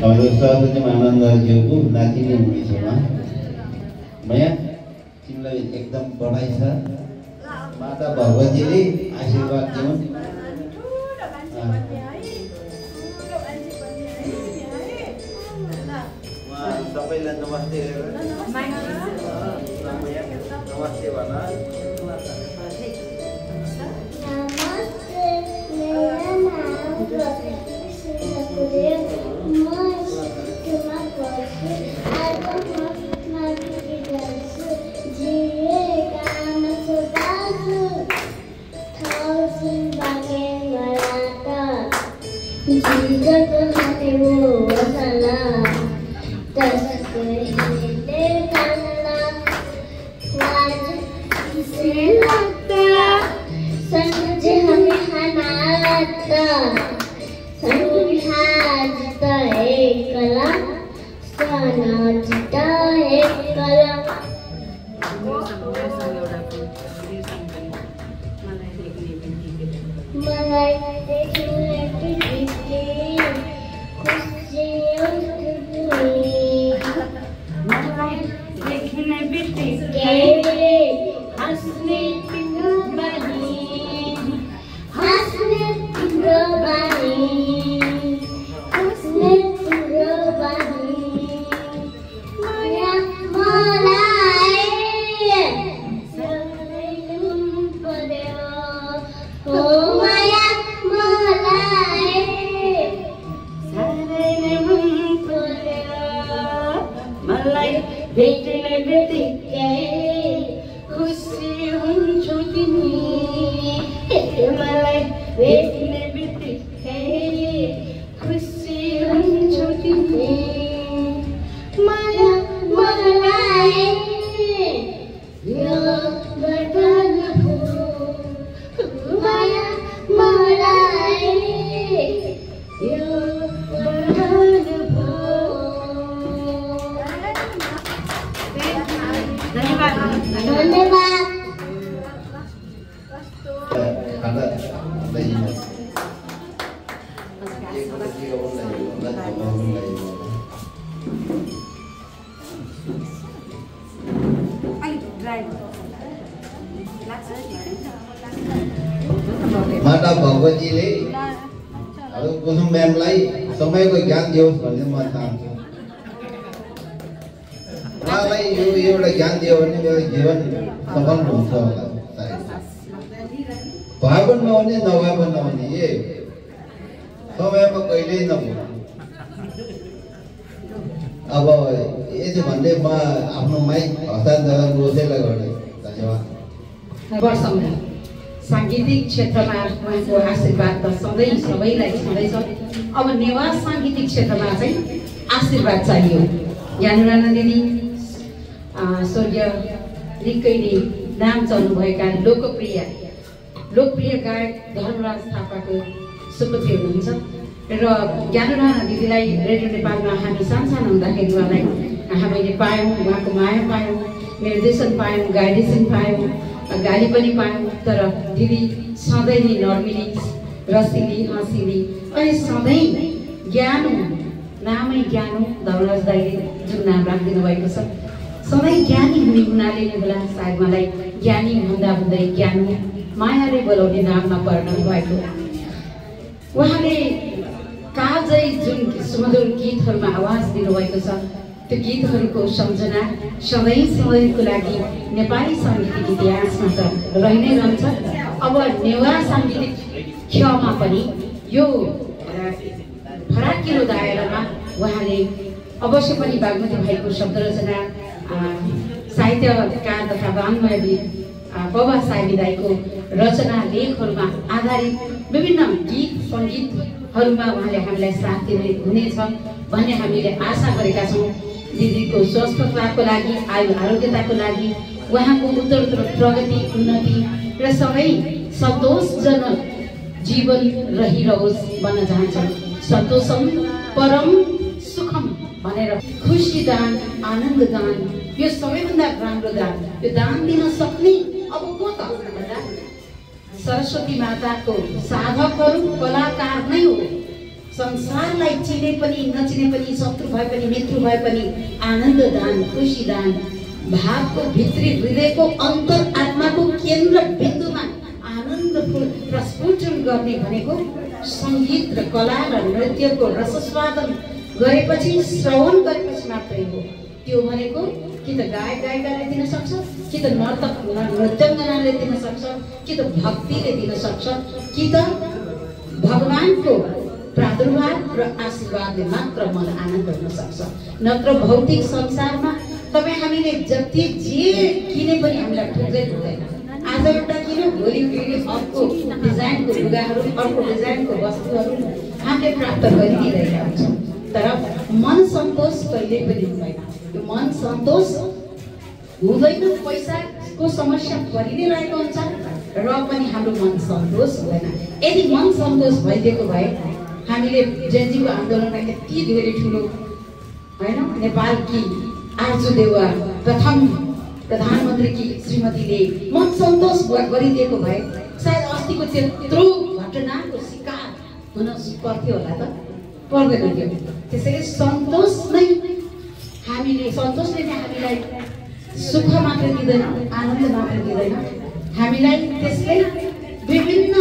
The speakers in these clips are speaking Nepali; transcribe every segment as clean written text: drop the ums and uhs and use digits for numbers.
हाम्रो सरस्वती आनन्दज्यूको नातिनी हुनेछ उहाँ। माया तिमीलाई एकदम बधाई छ। माता भगवतीले आशीर्वाद दिउन्। सबैलाई नमस्ते नमस्ते भन। माता भगवतीले कुसुम म्यामलाई समयको ज्ञान दियोस् भन्ने म चाहन्छु। उहाँलाई यो एउटा ज्ञान दियो भने मेरो जीवन सफल हुन्छ होला। भए पनि नहुने नभए पनि नहुने ए समयमा कहिल्यै नभए। अब यति भन्दै म आफ्नो माइक हस्तान्तरण रोसेलाई गर्ने। धन्यवाद। सांगीतिक क्षेत्रमा उहाँको आशीर्वाद त सधैँ सबैलाई छँदैछ। अब नेवा सांगीतिक क्षेत्रमा चाहिँ आशीर्वाद चाहियो। ज्ञानुराना दिदी स्वर्गीय निकै नै नाम चल्नुभएका लोकप्रिय गायक धर्मराज थापाको सुपुत्री हुनुहुन्छ र ज्ञानुराना दिदीलाई रेडियो नेपालमा हामी सानसानो हुँदाखेरि उहाँलाई हामीले पायौँ, उहाँको माया पायौँ, निर्देशन पायौँ, गाइडेसन पायौँ, गाली पनि पायौँ। तर दिदी सधैँ नै नर्मिली, रसिली, हँसिली अनि सधैँ ज्ञानु, नामै ज्ञानु धर्मराज दाइले जुन नाम राखिदिनु भएको छ, सधैँ ज्ञानी हुने हुनाले नै होला सायद मलाई ज्ञानी भन्दा भन्दै ज्ञानु मायाले बोलाउने नाममा पर्नु भएको। उहाँले काजै जुन सुमधुर गीतहरूमा आवाज दिनुभएको छ, त्यो गीतहरूको सम्झना सधैँको लागि नेपाली साङ्गीतिक इतिहासमा त रहि नै रहन्छ। अब नेवा साङ्गीतिक क्षमा पनि यो फराकिलो दायरामा उहाँले अवश्य पनि बागमती भाइको शब्द रचना, साहित्यकार तथा वाङ्मयविद पवा साइली दाइको रचना लेखहरूमा आधारित विभिन्न गीत सङ्गीतहरूमा उहाँले हामीलाई साथ दिने हुनेछ भन्ने हामीले आशा गरेका छौँ। दिदीको स्वस्थताको लागि, आयु आरोग्यताको लागि, उहाँको उत्तरोत्तर प्रगति, उन्नति र सबै सन्तोषजनक जीवन रहिरहोस् भन्न चाहन्छौँ। सन्तोषम परम सुखम भनेर खुसी दान, आनन्द दान, यो सबैभन्दा राम्रो दान। यो दान दिन सक्ने अब को त भन्दा सरस्वती माताको साधकहरू, कलाकार नै हो। संसारलाई चिने पनि नचिने पनि शत्रु भए पनि मित्र भए पनि आनन्द दान खुसी दान भावको भित्री हृदयको अन्तर आत्माको केन्द्र बिन्दुमा आनन्द प्रस्फुटन गर्ने भनेको सङ्गीत र कला र नृत्यको रसस्वादन गरेपछि श्रवण गरेपछि मात्रै हो। त्यो भनेको कि त गायक गायिकाले दिन सक्छ, कि त नर्तक नृत्याङ्गनाले दिन सक्छ, कि त भक्तिले दिन सक्छ, कि त भगवानको प्रादुर्भाव र आशीर्वादले मात्र मन आनन्द हुन सक्छ। नत्र भौतिक संसारमा तपाईँ हामीले जति जे किने पनि हामीलाई ठुक्दै हुँदैन। आज एउटा किन्यो भोलि फेरि अर्को डिजाइनको लुगाहरू अर्को डिजाइनको वस्तुहरू हामीले प्राप्त गरिदिइरहेका हुन्छौँ, तर मन सन्तोष कहिल्यै पनि हुँदैन। यो मन सन्तोष हुँदैन, पैसाको समस्या परि नै रहेको हुन्छ र पनि हाम्रो मन सन्तोष हुँदैन। यदि मन सन्तोष भइदिएको भए हामीले जेनजीको आन्दोलनलाई यति धेरै ठुलो होइन, नेपालकी आर्जु देउवा प्रथम प्रधानमन्त्रीकी श्रीमतीले मन सन्तोष गरिदिएको भए सायद अस्तिको त्यत्रो घटनाको शिकार हुन पर्थ्यो होला त, पर्दैन थियो। त्यसैले सन्तोष नै हामीले सन्तोषले नै हामीलाई सुख मात्र दिँदैन, आनन्द मात्र दिँदैन, हामीलाई त्यसले विभिन्न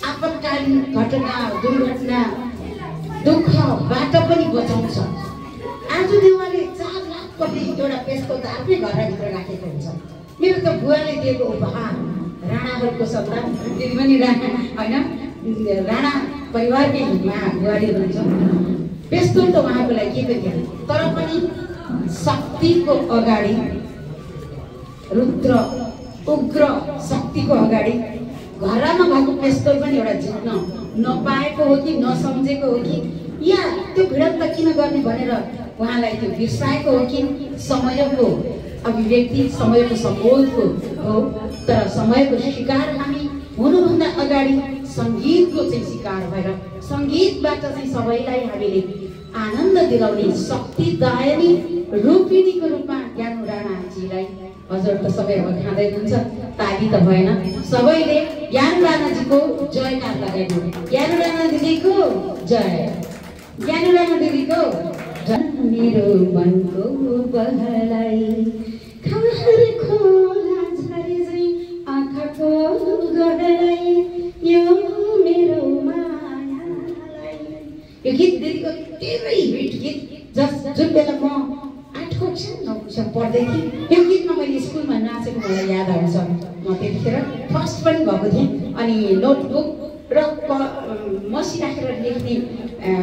आपतकालीन घटना दुर्घटना दुःखबाट पनि बचाउँछ। आज देउवाले 4 लाख कोटी एउटा पेस्टको त आफ्नै घरभित्र राखेको हुन्छ। मेरो त बुवाले दिएको उपहार राणाहरूको सन्तान दिदीमणि राणा होइन, राणा परिवारकै बुहारी हुनुहुन्छ। पेस्तोल त उहाँको लागि के पनि थिएन, तर पनि शक्तिको अगाडि रुद्र उग्र शक्तिको अगाडि घरमा भएको पेस्तोल पनि एउटा जित्न नपाएको हो कि नसम्झेको हो कि या त्यो भिडन्त किन गर्ने भनेर उहाँलाई त्यो बिर्साएको हो कि समयको अभिव्यक्ति समयको सम्बोधको हो। तर समयको शिकार हामी हुनुभन्दा अगाडि सङ्गीतको चाहिँ शिकार भएर सङ्गीतबाट चाहिँ सबैलाई हामीले आनन्द दिलाउने शक्तिदायनी रूपिणीको रूपमा ज्ञानु राणाजीलाई हजुर त सबै अब खाँदै हुन्छ, ताली त भएन, सबैले ज्ञानु राणाजीको जयकार लगाइदिनु। ज्ञानु राणा दिदीको जय, ज्ञानु राणा दिदीको जय। मेरो मनको बहलाई खहर खोला झरे झै आँखाको गहलाई यो मेरो मायालाई। यो गीत दिदीको धेरै हिट गीत जुन बेला म 8 कक्षा 9 कक्षा पढ्दै थिएँ, यो गीतमा मैले स्कुलमा नाचेको मलाई याद आउँछ। म त्यतिखेर फर्स्ट पनि भएको थिएँ अनि नोटबुक र मसी राखेर लेख्ने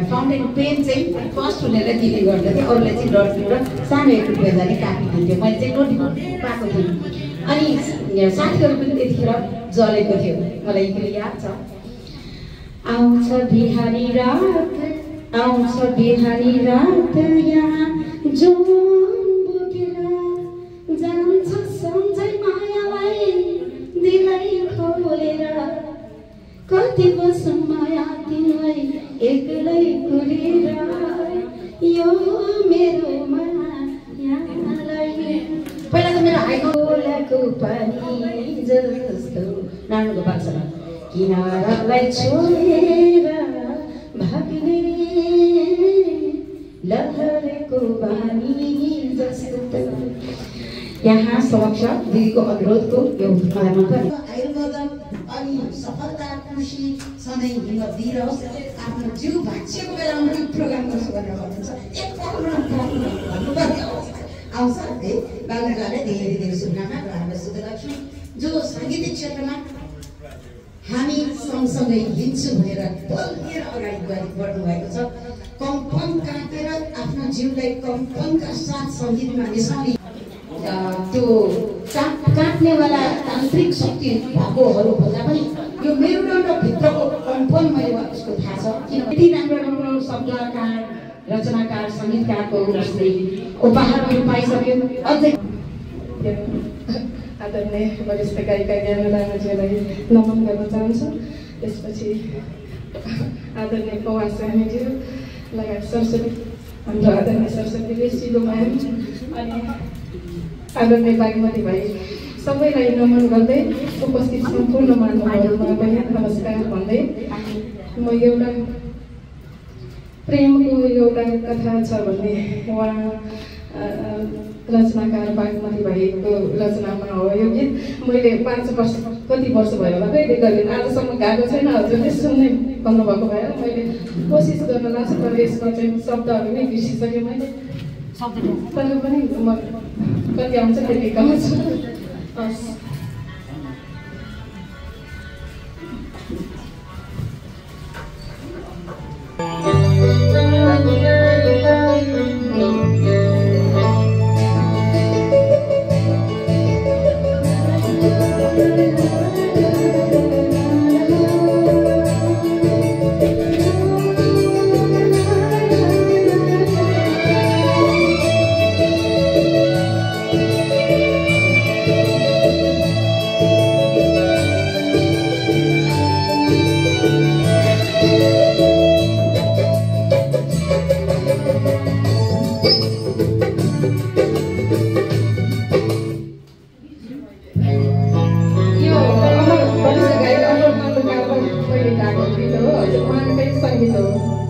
फाउन्टेन पेन चाहिँ फर्स्ट हुनेर दिने गर्दथे, अरूले चाहिँ डट्नु र सानो 1 रुपियाँ जाने कापी दिन्थ्यो। मैले चाहिँ नोटबुक पाएको थिएँ अनि साथीहरू पनि त्यतिखेर जलेको थियो, मलाई त्यो याद छ। आउँछ बिहानी रात आउँछ बिहानी रात यहाँ जो बोकेर जान्छ सम्झै मायालाई दिलै खोलेर कति बस्छ माया तिमीलाई एक्लै कुरेर यो मेरो मायालाई। पहिला त मेरो हाइको पानी जस्तो नानुको बाक्समा किनारालाई छोडेर भाग्ने लहरेको बानी जस्तो। यहाँ समक्ष दिदीको अनुरोधको यो आयुर्वेदन अनि सफलता खुसी सधैँ हिम्मत दिइरहोस्। आफ्नो जिउ भाँचिएको बेलामा पनि प्रोग्राम गर्छु भनेर भन्नुहुन्छ, आउँछ है बाबुआले धेरै धेरै शुभकामना र हाम्रो शुभलक्ष्मी जो साङ्गीतिक क्षेत्रमा हामी सँगसँगै हिँड्छौँ भनेर बलिएर अगाडि बढ्नु भएको छ। कम्पन काटेर आफ्नो जिउलाई कम्पनका साथ सङ्गीतमा मिसाउने त्यो काट्नेवाला तान्त्रिक शक्ति भएकोहरू भन्दा पनि यो मेरुदण्डभित्रको कम्पन मैले उसको थाहा छ। किन यति राम्रो राम्रो शब्दकार रचनाकार सङ्गीतकारको उसले उपहारहरू पाइसक्यो। अझै आदरणीय वरिष्ठ गायिका ज्ञानु राणाजीलाई नमन गर्न चाहन्छु। त्यसपछि आदरणीय पवार साहनीज्यू लगायत सरस्वती हाम्रो आदरणीय सरस्वतीले शिवमाया अनि आदरणीय बागमती भाइ सबैलाई नमन गर्दै उपस्थित सम्पूर्ण महानुभावहरूलाई पनि नमस्कार भन्दै म एउटा प्रेमको एउटा कथा छ भन्ने उहाँ रचनाकार बागमती भाइको रचनामा हो यो गीत। मैले 5 वर्ष कति वर्ष भयो होला कहिले गरेँ, आजसम्म गाएको छैन। हजुरले सुन्ने भन्नुभएको भएर मैले कोसिस गर्न लाग्छु, तर यसमा चाहिँ शब्दहरू नै बिर्सिसकेँ मैले। तर पनि म कति आउँछ त्यति गाउँछु। हस्। संगीत हो।